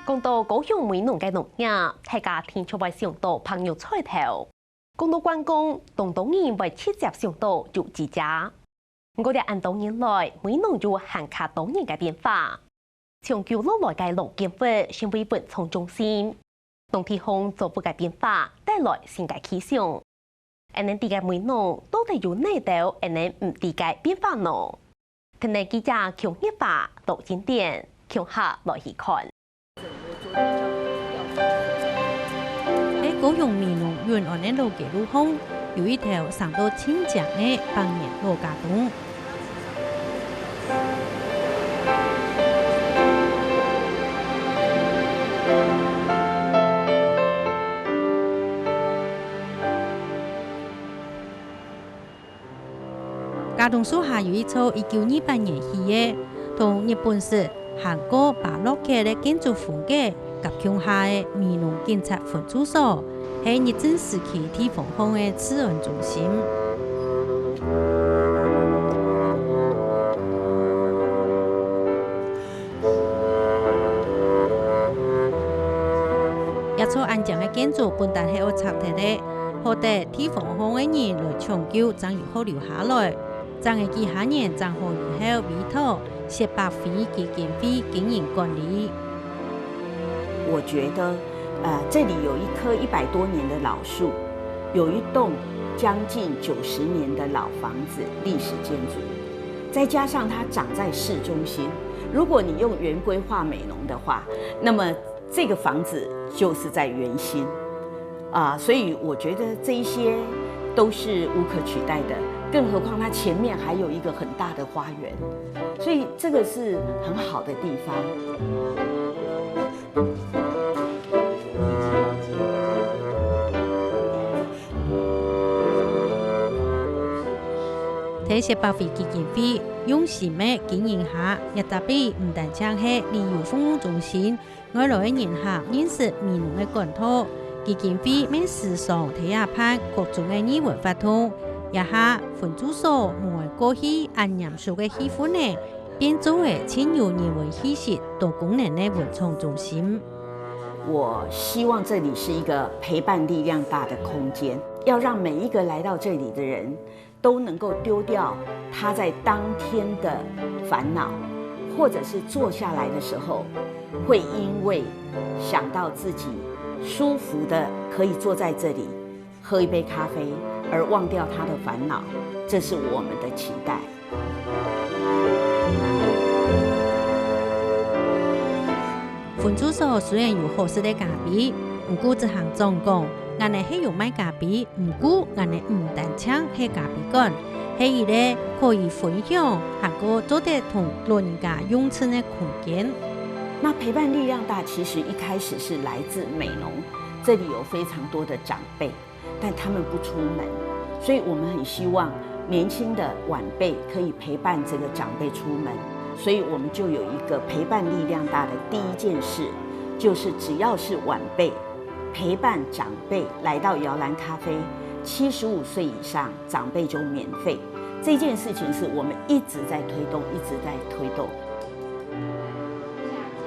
讲到高雄梅农嘅农业，大家听出来想到朋友菜头。讲到关公，东人为七只想到有几家。我哋按多年来，梅农有很卡多年嘅变化。从旧老来嘅老建物成为文创中心，东天风做不嘅变化，带来新嘅气象。而哋嘅梅农到底有哪道，而哋唔啲嘅变化呢？睇你記者強一發到景點，強下來去看。喺高雄梅農沿岸嘅路嘅路空，有一條上到千丈嘅百年羅家洞。家洞樹下有一座1928年起嘅，同日本式、韓國巴洛克嘅建築風格夾強下嘅梅農警察分駐所，係日治時期地方巷嘅治安中心。一座安靜嘅建築本來係有拆掉嘅，好在地方巷嘅人來搶救，將以後留下來。將嘅幾下年將好以後委託謝百輝基金會經營管理。我覺得，這裡有一棵100多年的老樹，有一棟將近90年的老房子，歷史建築，再加上它長在市中心。如果你用原規劃美濃的話，那麼這個房子就是在圓心，所以我覺得這一些都是無可取代的。更何況它前面還有一個很大的花園，所以這個是很好的地方。睇謝百輝基金會用心嘅經營下，一特別唔單止係旅遊服務中心，外來嘅人客認識梅農嘅本土。基金會咩時尚睇下盼各種嘅語文發通。一下分駐所冇過去按嚴肅嘅氣氛呢，變做嘅千有人文氣息、多功能嘅文創中心。我希望這裡是一個陪伴力量大的空間，要讓每一個來到這裡的人都能夠丟掉他在當天的煩惱，或者是坐下來的時候，會因為想到自己舒服的可以坐在這裡喝一杯咖啡，而忘掉他的煩惱，這是我們的期待。分駐所雖然有合適的咖啡，唔過這項總講，我哋係用買咖啡，唔過我哋唔單搶係咖啡館，係一個可以分享，還個做得同老人家用餐的空間。那陪伴力量大，其實一開始是來自美濃，這裡有非常多的長輩。但他們不出門，所以我們很希望年輕的晚輩可以陪伴這個長輩出門，所以我們就有一個陪伴力量大的第一件事，就是只要是晚輩陪伴長輩來到搖籃咖啡，75歲以上長輩就免費。這件事情是我們一直在推動，一直在推動。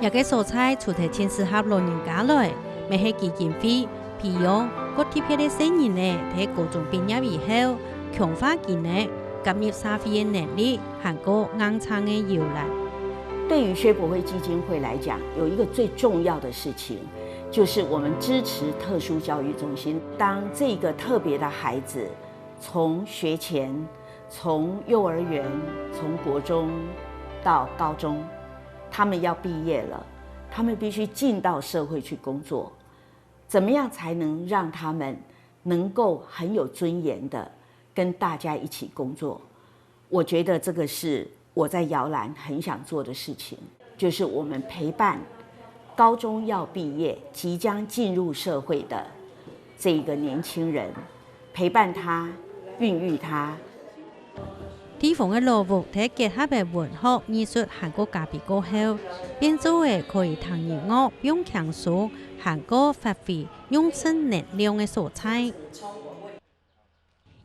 一個蔬菜除咗親適合老人家來，咪係基金會培養各貼片的新人呢，喺各種畢業以後，強化技能、加入社會的能力，還有硬撐的搖籃。對於薛伯輝基金會來講，有一個最重要的事情，就是我們支持特殊教育中心。當這個特別的孩子從學前、從幼兒園、從國中到高中，他們要畢業了，他們必須進到社會去工作。怎麼樣才能讓他們能夠很有尊嚴的跟大家一起工作？我覺得這個是我在搖籃很想做的事情，就是我們陪伴高中要畢業、即將進入社會的這一個年輕人，陪伴他、孕育他。地方嘅羅物體結合嘅文學藝術韓國咖啡過後，變做嘅可以談音樂、用強數韓國發揮用身能量嘅素材。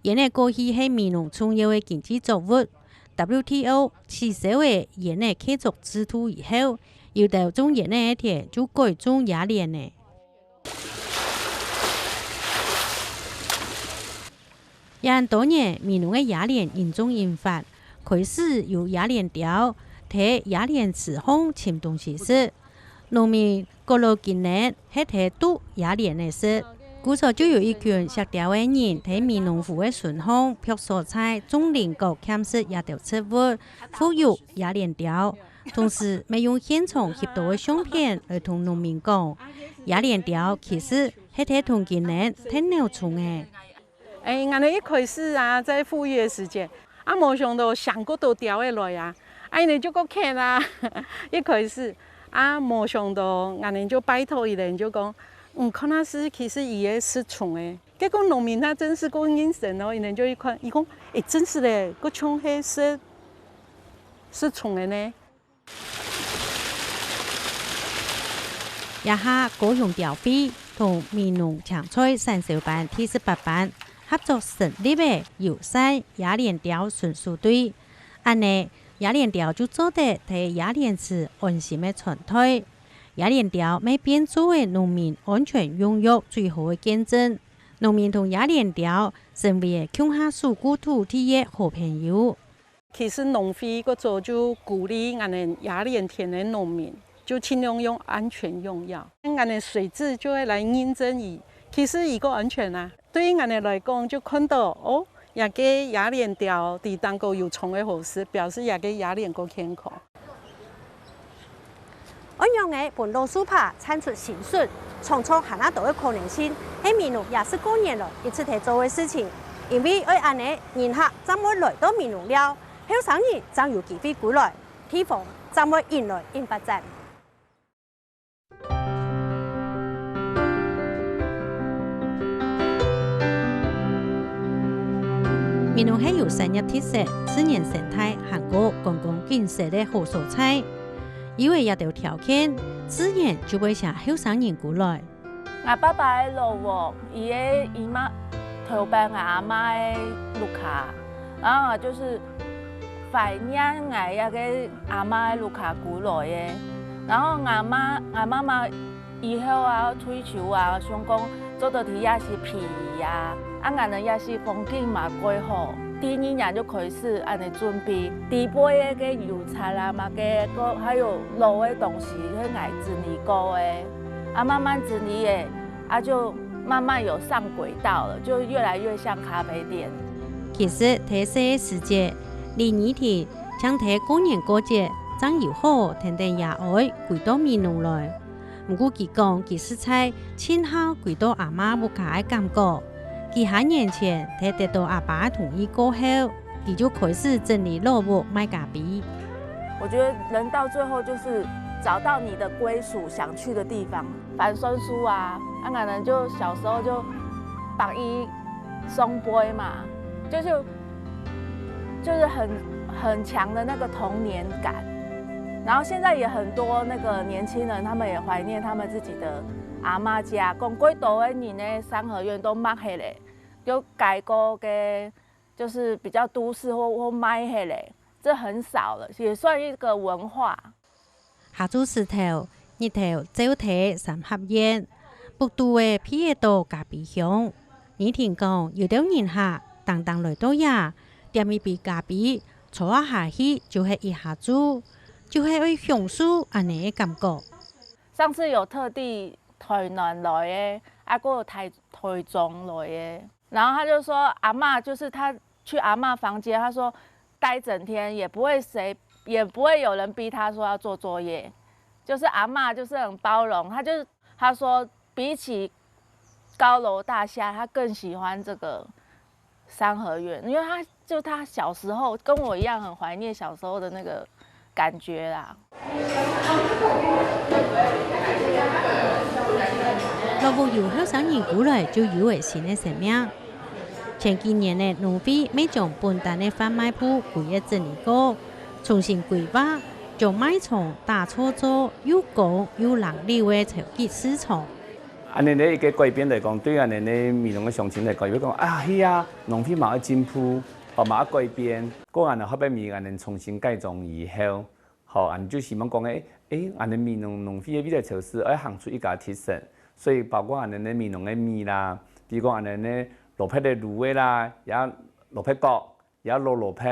因為過去係梅農重要嘅經濟作物 ，WTO 取消嘅因為繼續制度以後，有到中热呢一天就改种雅莲呢。因多年闽南的雅莲严重引发，开始有雅莲条、睇雅莲池风浸东西时，农民过了几年还睇读雅莲的事。古时就有一群识条的人睇闽农户的顺风、漂蔬菜、种菱角、欠食也条植物，富有雅莲条。同时，没用现场翕到的相片来同农民讲，雅莲条其实係睇同今年睇鸟虫的。俺哋一开始啊，在富裕的时间，没想到上嗰度掉下来啊，俺哋就个看啊，一开始没想到，俺哋就拜托伊人就讲，可能是其实伊个是虫诶。结果农民他真是够阴神哦，伊人就一看，伊讲，真是嘞，个虫黑是虫的呢。也下高雄调飞同闽农长菜sản銷班第18班。合作成立的友善雅莲条巡守队，安尼雅莲条就做得替雅莲池安心的传推。雅莲条每变作为农民安全养育最好的见证。农民同雅莲条成为乡下属故土地的好朋友。其实农会个做就鼓励俺们雅莲田的农民，就尽量用安全用药。俺们水质就会来验证伊，其实伊个安全啊。对于俺哋来讲，就看到也个雅莲条伫当个有虫的好事，表示也个雅莲个健康。安样嘅本路苏帕产出新笋，创造很大的可能性，喺闽南也是过年来一直在做嘅事情。因为爱安尼，人客怎会来到闽南了，后生人将有机会过来，地方怎会引来引发展。闽南係有產業特色、自然生態、韓國觀光景色的好所在。因為一條條件，自然就會向後生人過來。我爸爸的老喎，伊個姨媽頭擺我阿媽的路卡，然後就是懷念我一個阿媽的路卡過來的。然後我媽媽以後啊退休啊，想講做到啲也是皮呀。俺人也是風景嘛改好，第二年就開始安尼準備，地杯的油菜啦嘛個，還有肉的東西，去愛整理過的，慢慢整理的，就慢慢有上軌道了，就越來越像咖啡店。其實特色的時節，離二天將睇過年過節，真有好天天也愛回到闽南來。不過佢講佢食菜，親好回到阿媽屋企的感覺。幾下年前，他得到阿爸同意過後，他就開始整理老屋賣咖啡。我覺得人到最後就是找到你的歸屬，想去的地方。樊孫叔啊，俺人就小時候就白衣鬆杯嘛，就是很強的那個童年感。然後現在也很多那個年輕人，他們也懷念他們自己的阿媽家，講幾多的人呢，三合院都賣起來。就改過嘅，就是比較都市或賣起來，這很少了，也算一個文化。下晝時頭，日頭朝體三合院，北都嘅偏野道咖啡香。你聽講有啲人客當來到呀，點一杯咖啡，坐下去就係一下子，就係會享受安尼嘅感覺。上次有特地台南來嘅，還有台中來嘅。然後他就說，阿嬷就是他去阿嬷房間，他說待整天也不會有人逼他說要做作業，就是阿嬷就是很包容，他說比起高樓大廈，他更喜歡這個三合院，因為他小時候跟我一樣很懷念小時候的那個感覺啦。老屋由後生人過來就有為新的生命。前幾年的農會未將本單的販賣鋪規劃整理過，重新規劃，將賣場打造做又高又人流的超級市場。安尼咧一個改變來講，對安尼咧闽南嘅鄉親來講，要講係啊，農會嘛要進步，嘛要改變，個安尼後邊咪安尼重新改裝以後。好，俺就希望讲俺的米农非的味道潮湿，要行出一家提升，所以包括俺的米农的米啦，比如讲俺的萝卜的卤味啦，也萝卜糕，也萝卜，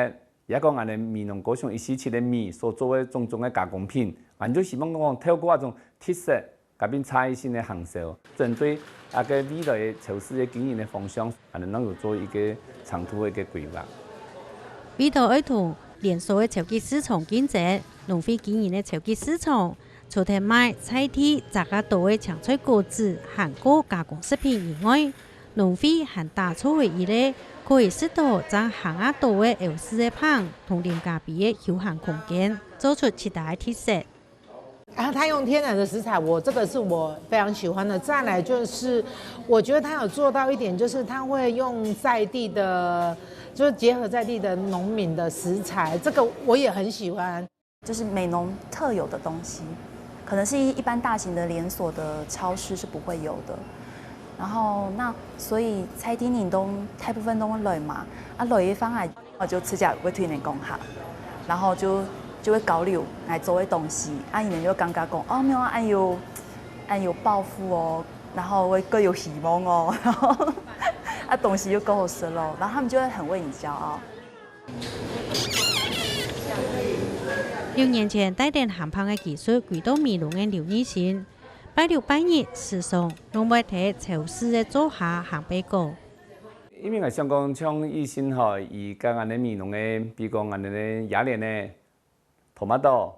也讲俺的米农高雄一时期的米所做的种种的加工品，俺就希望讲透过那种特色，改变差异性的行销，针对个未来的潮湿的经营的方向，俺能够做一个长途的一个规划。为头儿童连锁的超級市场经济，农会经营的超级市场，除了卖菜地、杂货多的青菜果子、韩国加工食品以外，农会还打出回忆咧，可以适度将行啊多的有丝的棒同廉价比的休闲空间，做出其他的特色。它用天然的食材，这个是我非常喜欢的。再来就是，我觉得它有做到一点，就是它会用在地的，就是结合在地的农民的食材，这个我也很喜欢。就是美浓特有的东西，可能是一般大型的连锁的超市是不会有的。然后所以菜店人都大部分都会来嘛，来的方案我就直接会推荐讲下，然后就会交流来做的东西，伊们就感觉讲哦，没有俺有抱负哦，然后会更有希望哦，然后东西又够好吃咯，然后他们就会很为你骄傲。6年前带点咸香的技术回到米农的刘义新，拜六拜日时常拢要睇潮湿的做下行北过。因为我想讲，像以前吼，伊甲俺的米农的，比如讲俺的雅莲的。토마토、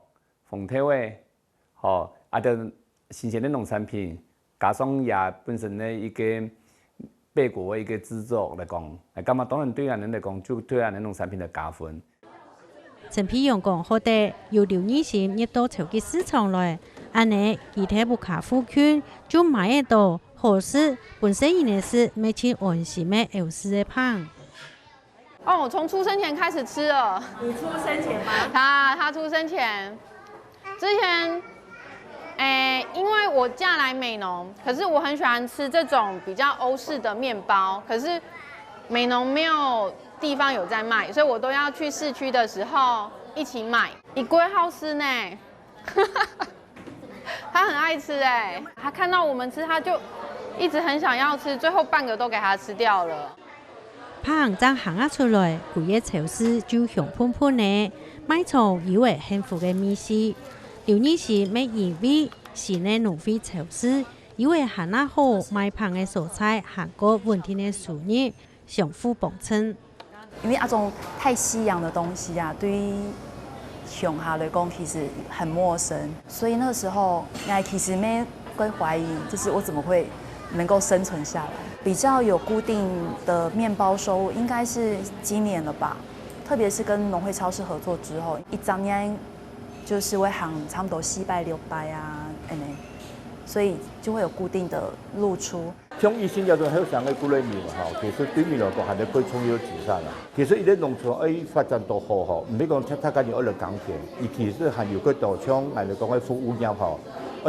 红桃的，的新鲜的农产品，加上也本身的一个北国的一个制作来讲，感觉当然对俺们来讲，就对俺的农产品的加分。陈皮用讲好的，由刘义新入到超级市场来，安尼其他不卡附近就买得到合适本身伊的是每天安心的有丝的胖。哦，从出生前开始吃了。你出生前吗？他出生前，之前，因为我嫁来美浓，可是我很喜欢吃这种比较欧式的面包，可是美浓没有地方有在卖，所以我都要去市区的时候一起买。一龟好吃呢，他很爱吃他看到我们吃，他就一直很想要吃，最后半个都给他吃掉了。胖将行啊出来，贵嘅超市就香喷喷呢，卖场以为幸福嘅美食。刘义新咩认为新嘅农会超市，以为行啊好卖胖嘅蔬菜，韩国稳定嘅收入，相互帮衬。因为那种太西洋的东西啊，对于乡下来讲其实很陌生，所以那个时候，其实没会怀疑，就是我怎么会能够生存下来。比较有固定的面包收入，应该是今年了吧。特别是跟农会超市合作之后，一张年就是会行差不多400、600啊，所以就会有固定的露出。像以前叫做好上嘅古类苗其實對面來講係你可以創業自殺啦。其實伊啲農村發展到好唔係講太緊要一路耕田，而其實係要佢到像嚟講嘅服務業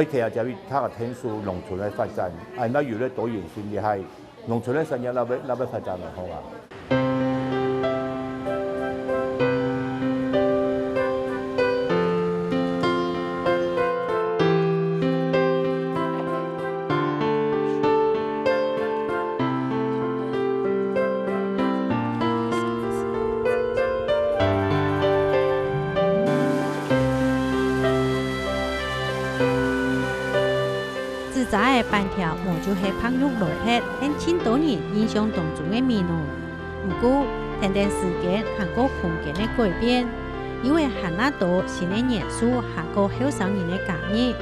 其實就係他嘅天數農村嘅發展，那越嚟越多元性嘅係。農村嘅產業那邊發展得好啊！自在的板條無就係胖肉來吃，很千多年印象當中的味道。不過，等待時間韓國空間的改變，因為韓那多新的元素，韓國後生人的家業，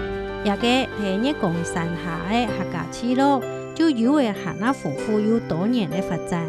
也個係日光山下的客家村落，就因為韓那豐富有多年的發展。